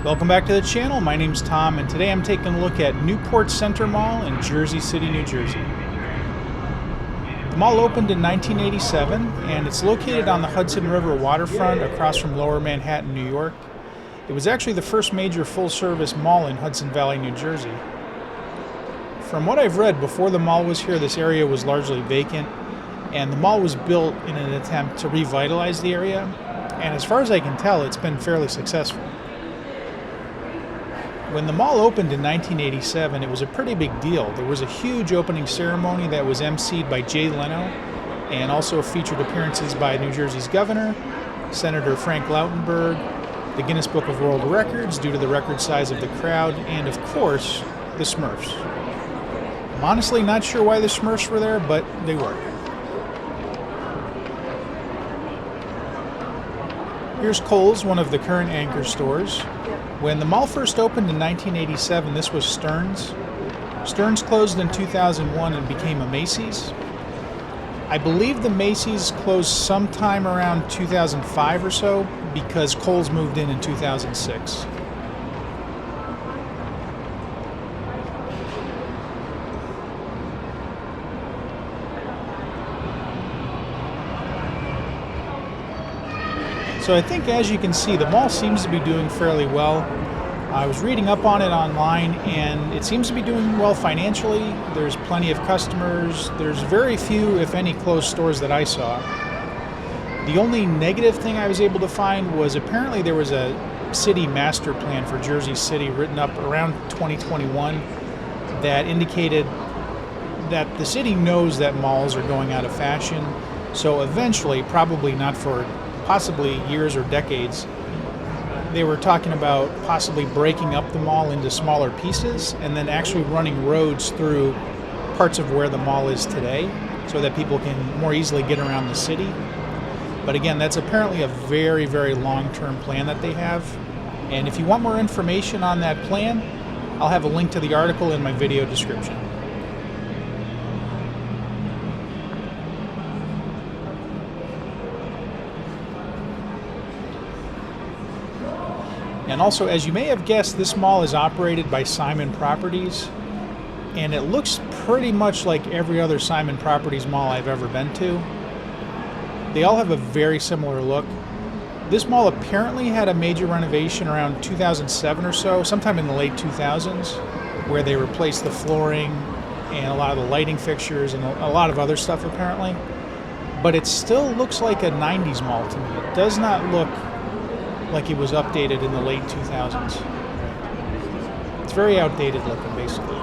Welcome back to the channel. My name's Tom, and today I'm taking a look at Newport Center Mall in Jersey City, New Jersey. The mall opened in 1987, and it's located on the Hudson River waterfront across from Lower Manhattan, New York. It was actually the first major full-service mall in Hudson Valley, New Jersey. From what I've read, before the mall was here, this area was largely vacant, and the mall was built in an attempt to revitalize the area, and as far as I can tell, it's been fairly successful. When the mall opened in 1987, it was a pretty big deal. There was a huge opening ceremony that was emceed by Jay Leno, and also featured appearances by New Jersey's governor, Senator Frank Lautenberg, the Guinness Book of World Records due to the record size of the crowd, and of course, the Smurfs. I'm honestly not sure why the Smurfs were there, but they were. Here's Kohl's, one of the current anchor stores. When the mall first opened in 1987, this was Stern's. Stern's closed in 2001 and became a Macy's. I believe the Macy's closed sometime around 2005 or so because Kohl's moved in 2006. So I think, as you can see, the mall seems to be doing fairly well. I was reading up on it online, and it seems to be doing well financially. There's plenty of customers. There's very few, if any, closed stores that I saw. The only negative thing I was able to find was apparently there was a city master plan for Jersey City written up around 2021 that indicated that the city knows that malls are going out of fashion. So eventually, probably not for possibly years or decades, they were talking about possibly breaking up the mall into smaller pieces and then actually running roads through parts of where the mall is today so that people can more easily get around the city. But again, that's apparently a very, very long-term plan that they have. And if you want more information on that plan, I'll have a link to the article in my video description. And also, as you may have guessed, this mall is operated by Simon Properties, and it looks pretty much like every other Simon Properties mall I've ever been to. They all have a very similar look. This mall apparently had a major renovation around 2007 or so, sometime in the late 2000s, where they replaced the flooring and a lot of the lighting fixtures and a lot of other stuff apparently. But it still looks like a 90s mall to me. It does not look like it was updated in the late 2000s. It's very outdated looking, basically.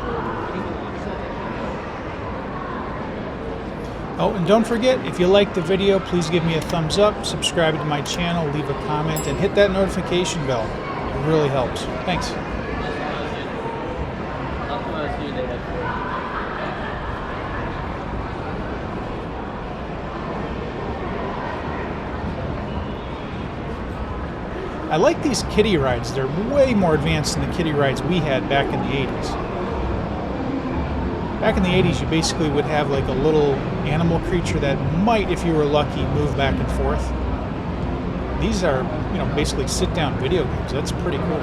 Oh, and don't forget, if you liked the video, please give me a thumbs up, subscribe to my channel, leave a comment, and hit that notification bell. It really helps. Thanks. I like these kiddie rides. They're way more advanced than the kiddie rides we had back in the 80s. Back in the 80s, you basically would have like a little animal creature that might, if you were lucky, move back and forth. These are, basically sit-down video games. That's pretty cool.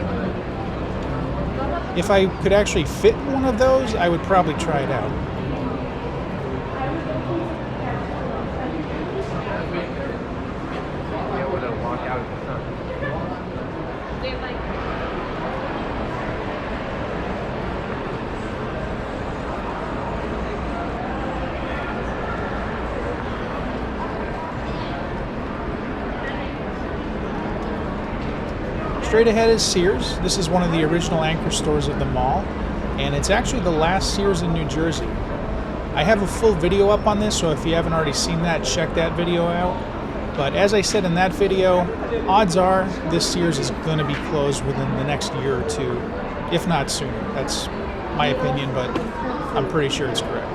If I could actually fit in one of those, I would probably try it out. Straight ahead is Sears. This is one of the original anchor stores of the mall, and it's actually the last Sears in New Jersey. I have a full video up on this, so if you haven't already seen that, check that video out. But as I said in that video, odds are this Sears is going to be closed within the next year or two, if not sooner. That's my opinion, but I'm pretty sure it's correct.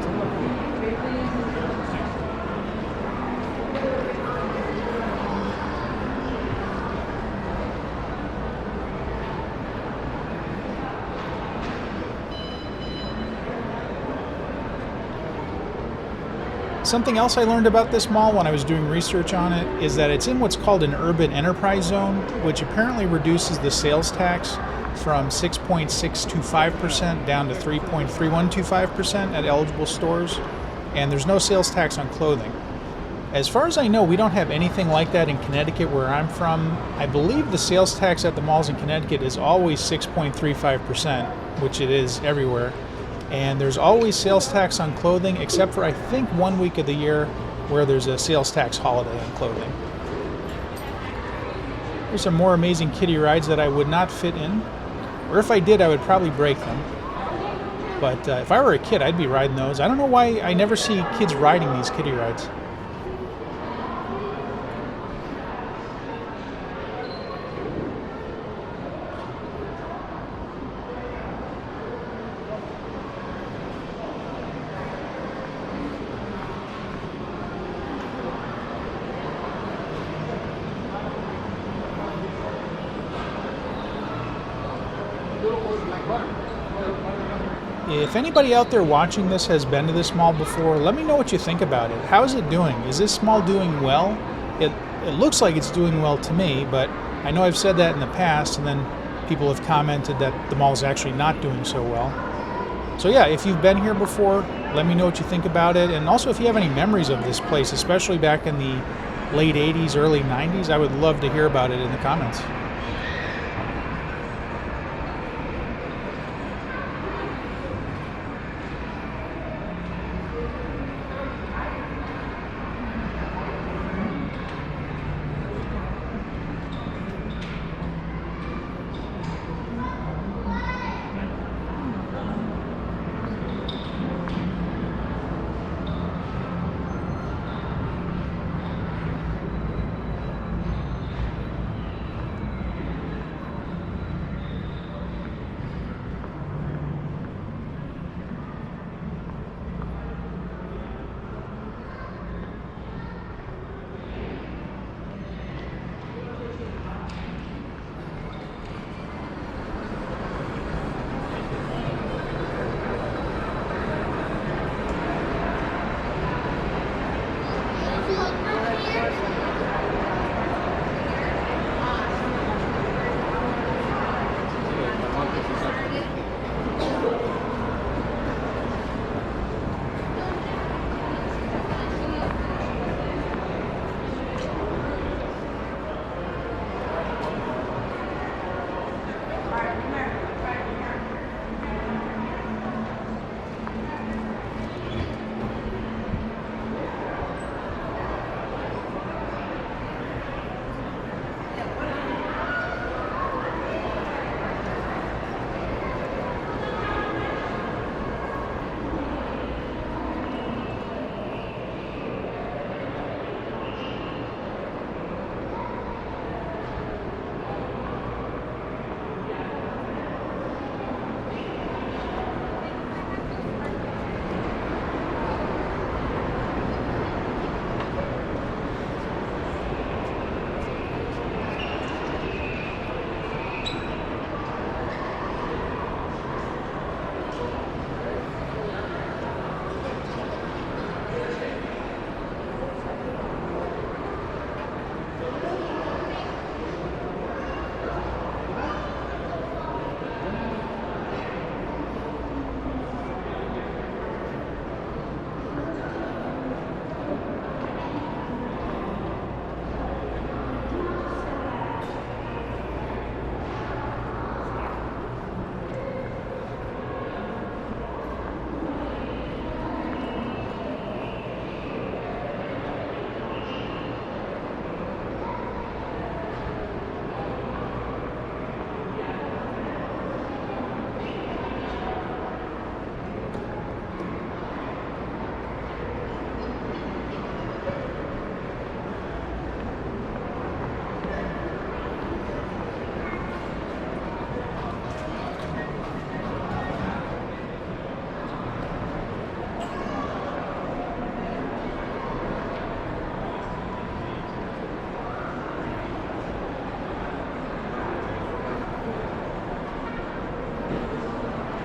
Something else I learned about this mall when I was doing research on it is that it's in what's called an urban enterprise zone, which apparently reduces the sales tax from 6.625% down to 3.3125% at eligible stores, and there's no sales tax on clothing. As far as I know, we don't have anything like that in Connecticut where I'm from. I believe the sales tax at the malls in Connecticut is always 6.35%, which it is everywhere. And there's always sales tax on clothing, except for I think 1 week of the year where there's a sales tax holiday on clothing. Here's some more amazing kiddie rides that I would not fit in, or if I did, I would probably break them. But if I were a kid, I'd be riding those. I don't know why I never see kids riding these kiddie rides. If anybody out there watching this has been to this mall before, let me know what you think about it. How is it doing? Is this mall doing well? It looks like it's doing well to me, but I know I've said that in the past, and then people have commented that the mall is actually not doing so well. So yeah, if you've been here before, let me know what you think about it. And also if you have any memories of this place, especially back in the late 80s, early 90s, I would love to hear about it in the comments.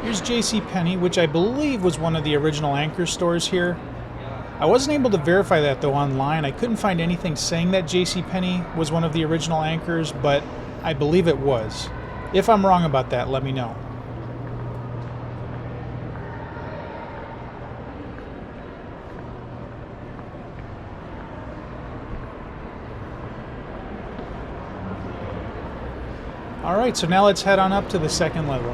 Here's JCPenney, which I believe was one of the original anchor stores here. I wasn't able to verify that though online. I couldn't find anything saying that JCPenney was one of the original anchors, but I believe it was. If I'm wrong about that, let me know. Alright, so now let's head on up to the second level.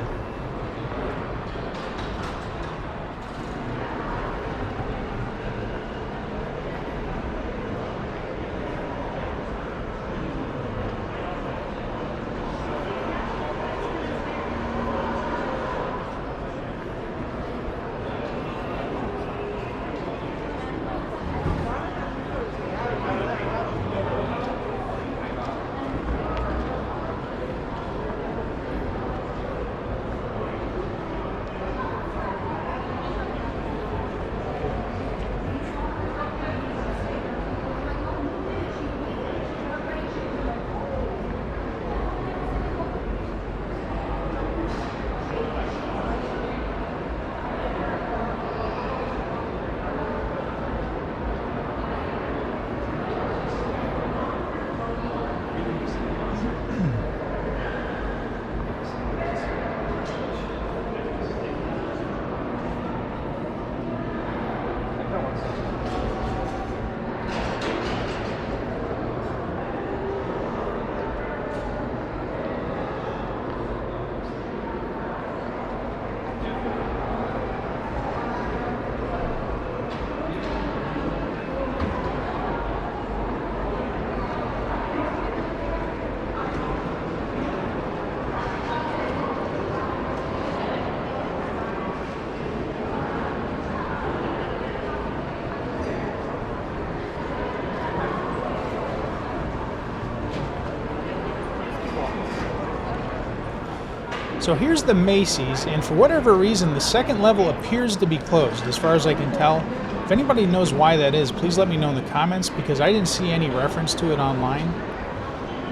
So here's the Macy's, and for whatever reason, the second level appears to be closed, as far as I can tell. If anybody knows why that is, please let me know in the comments, because I didn't see any reference to it online.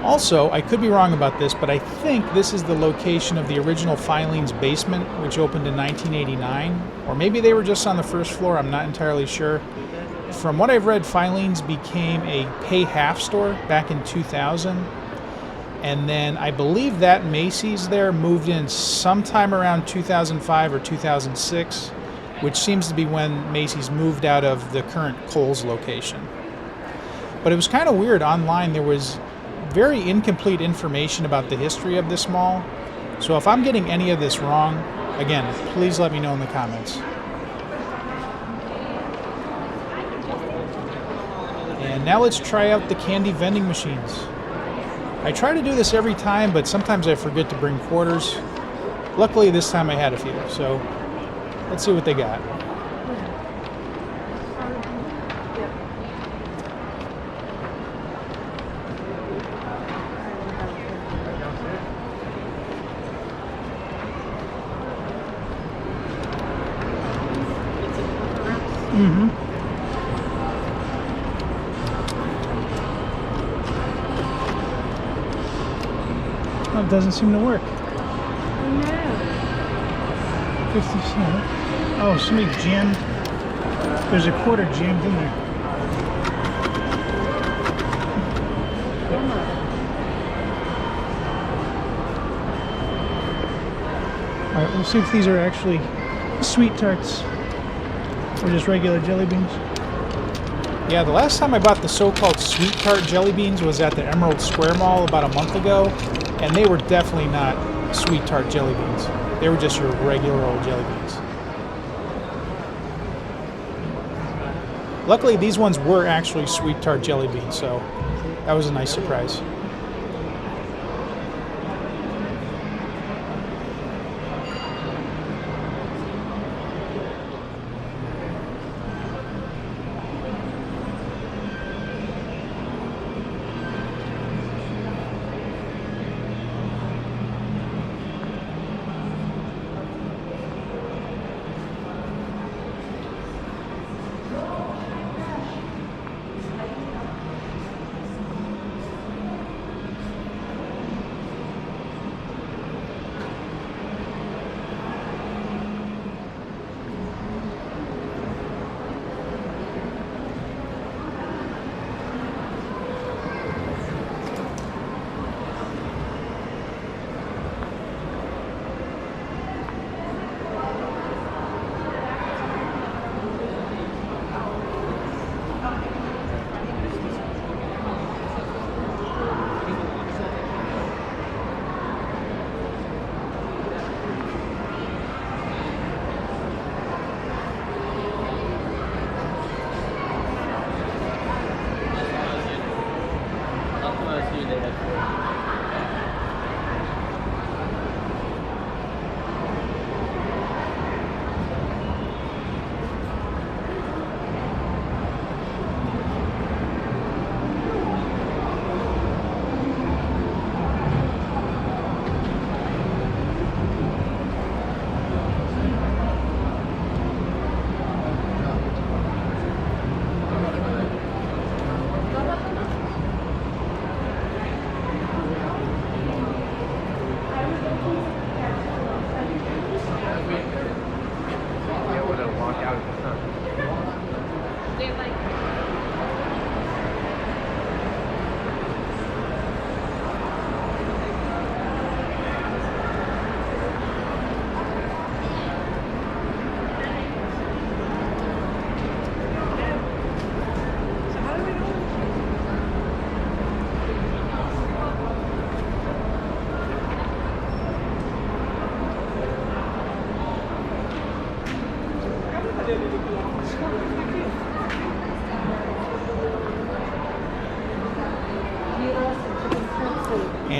Also, I could be wrong about this, but I think this is the location of the original Filene's basement, which opened in 1989. Or maybe they were just on the first floor, I'm not entirely sure. From what I've read, Filene's became a pay half store back in 2000. And then I believe that Macy's there moved in sometime around 2005 or 2006, which seems to be when Macy's moved out of the current Kohl's location. But it was kind of weird. Online there was very incomplete information about the history of this mall. So if I'm getting any of this wrong, again, please let me know in the comments. And now let's try out the candy vending machines. I try to do this every time, but sometimes I forget to bring quarters. Luckily this time I had a few, so let's see what they got. Oh, it doesn't seem to work. No. 50 cents. Oh, somebody jammed. There's a quarter jammed in there. Alright, we'll see if these are actually sweet tarts or just regular jelly beans. Yeah, the last time I bought the so-called sweet tart jelly beans was at the Emerald Square Mall about a month ago, and they were definitely not sweet tart jelly beans. They were just your regular old jelly beans. Luckily, these ones were actually sweet tart jelly beans, so that was a nice surprise.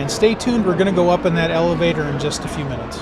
And stay tuned, we're going to go up in that elevator in just a few minutes.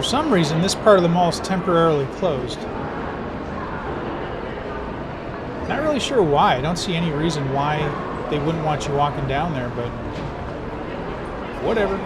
For some reason, this part of the mall is temporarily closed. Not really sure why. I don't see any reason why they wouldn't want you walking down there, but whatever.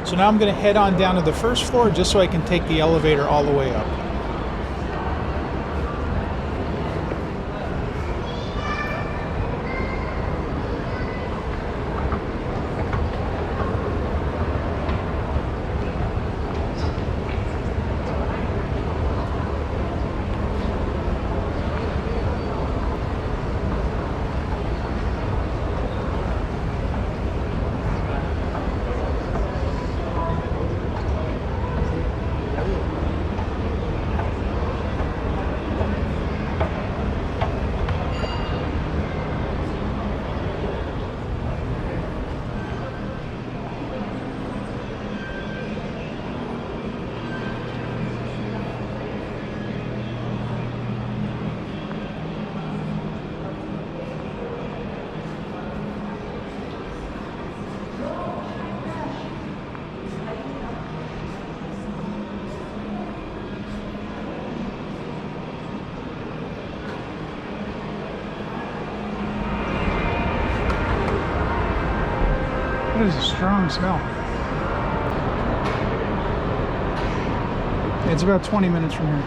So now I'm going to head on down to the first floor just so I can take the elevator all the way up. That is a strong smell. It's about 20 minutes from here.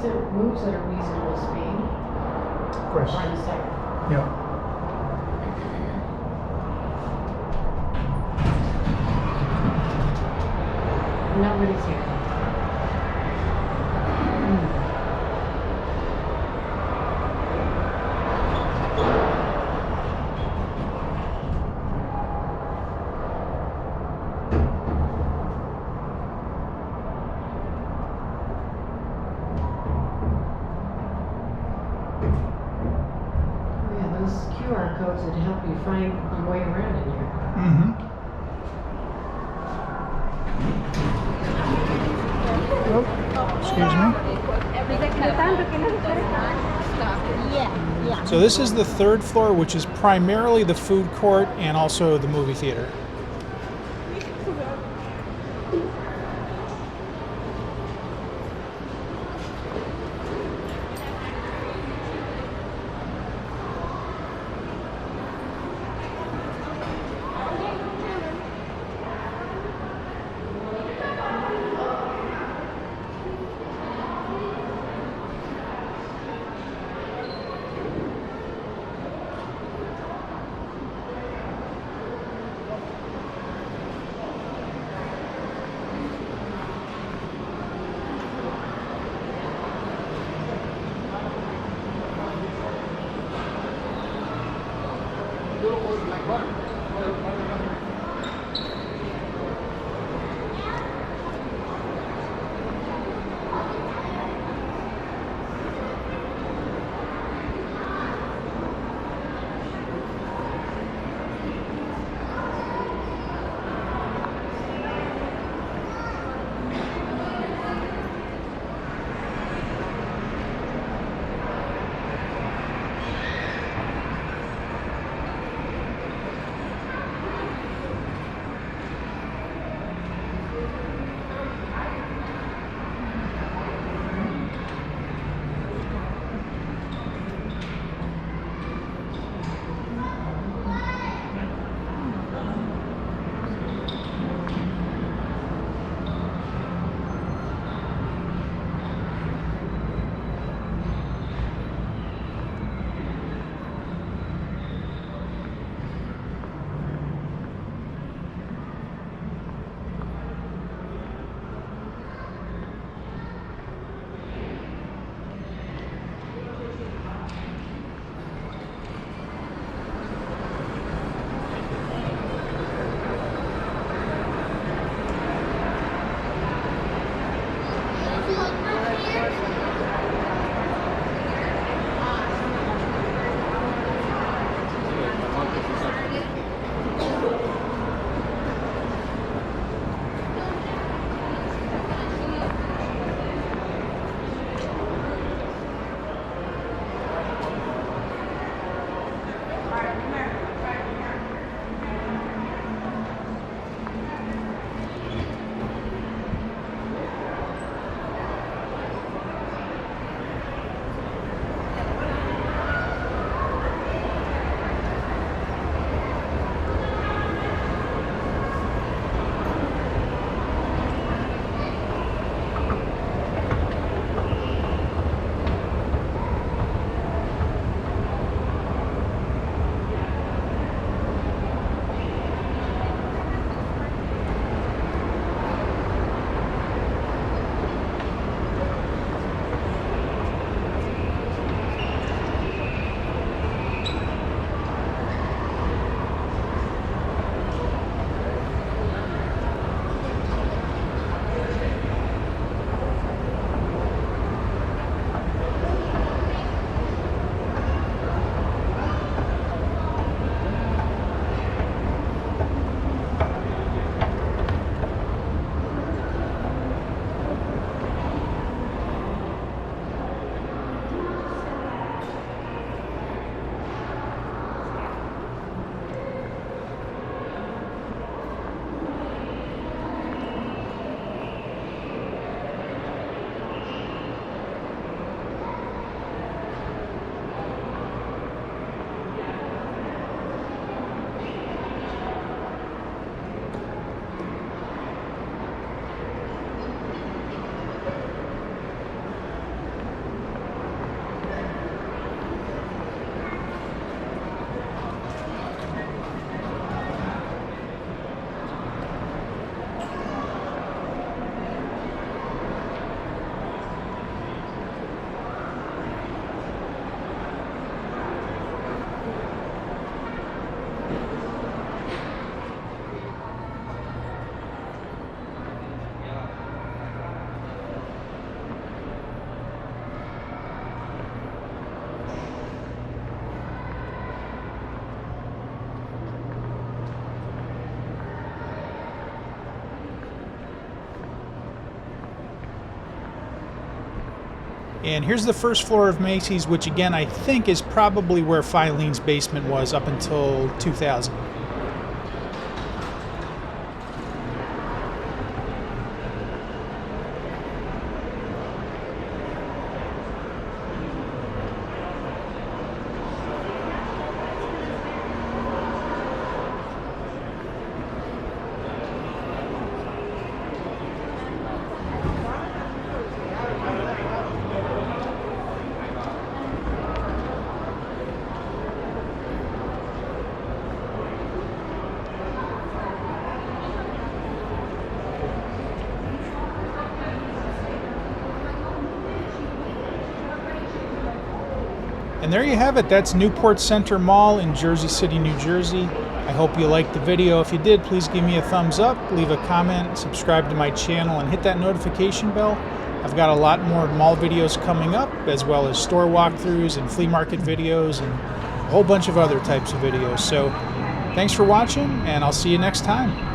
It moves at a reasonable speed. Of course. Right, so. Yeah. Nobody's here. QR codes that help you find your way around in here. Excuse me. So this is the third floor, which is primarily the food court and also the movie theater. And here's the first floor of Macy's, which again I think is probably where Filene's basement was up until 2000. And there you have it. That's Newport Center Mall in Jersey City, New Jersey. I hope you liked the video. If you did, please give me a thumbs up, leave a comment, subscribe to my channel, and hit that notification bell. I've got a lot more mall videos coming up, as well as store walkthroughs and flea market videos and a whole bunch of other types of videos. So thanks for watching, and I'll see you next time.